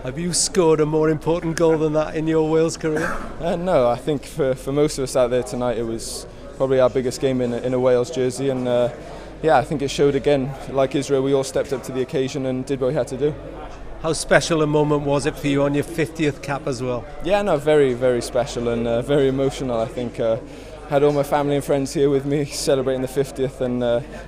Have you scored a more important goal than that in your Wales career? No, I think for most of us out there tonight it was probably our biggest game in a Wales jersey, and yeah, I think it showed again, like Israel, we all stepped up to the occasion and did what we had to do. How special a moment was it for you on your 50th cap as well? Yeah, no, very, very special and very emotional. I think had all my family and friends here with me celebrating the 50th, and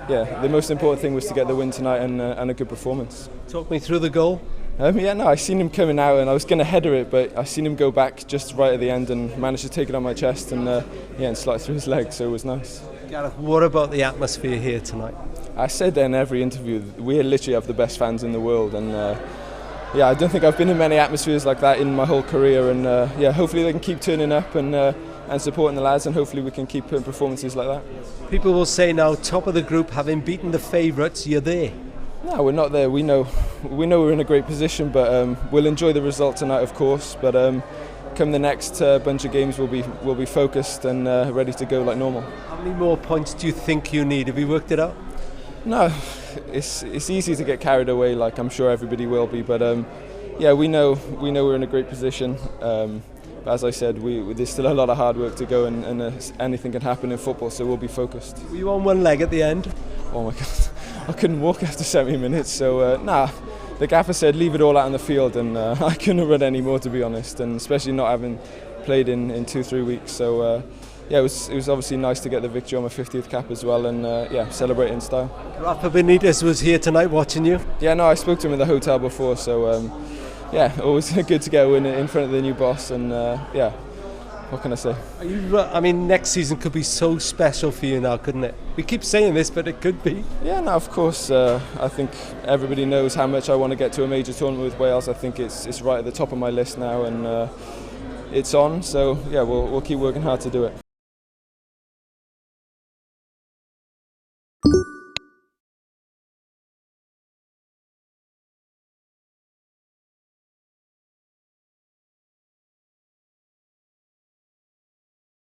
yeah, the most important thing was to get the win tonight and a good performance. Talk me through the goal. Yeah, no, I seen him coming out and I was going to header it, but I seen him go back just right at the end and managed to take it on my chest and yeah, and slide through his leg, so it was nice. Gareth, what about the atmosphere here tonight? I said in every interview, we literally have the best fans in the world, and yeah, I don't think I've been in many atmospheres like that in my whole career, and yeah, hopefully they can keep turning up and supporting the lads, and hopefully we can keep putting performances like that. People will say now, top of the group, having beaten the favourites, you're there. No, we're not there. We know we're in a great position, but we'll enjoy the result tonight, of course. But come the next bunch of games, we'll be focused and ready to go like normal. How many more points do you think you need? Have you worked it out? No, it's easy to get carried away, like I'm sure everybody will be. But yeah, we know we're in a great position. But as I said, there's still a lot of hard work to go, and anything can happen in football, so we'll be focused. Were you on one leg at the end? Oh my God, I couldn't walk after 70 minutes, so nah. The gaffer said leave it all out on the field, and I couldn't have run any more, to be honest, and especially not having played in 2-3 weeks. So yeah, it was obviously nice to get the victory on my 50th cap as well, and yeah, celebrate in style. Rafa Benitez was here tonight watching you. Yeah, no, I spoke to him in the hotel before, so yeah, always good to get a win in front of the new boss, and yeah. What can I say? I mean, next season could be so special for you now, couldn't it? We keep saying this, but it could be. Yeah, no, of course. I think everybody knows how much I want to get to a major tournament with Wales. I think it's right at the top of my list now, and it's on. So yeah, we'll keep working hard to do it.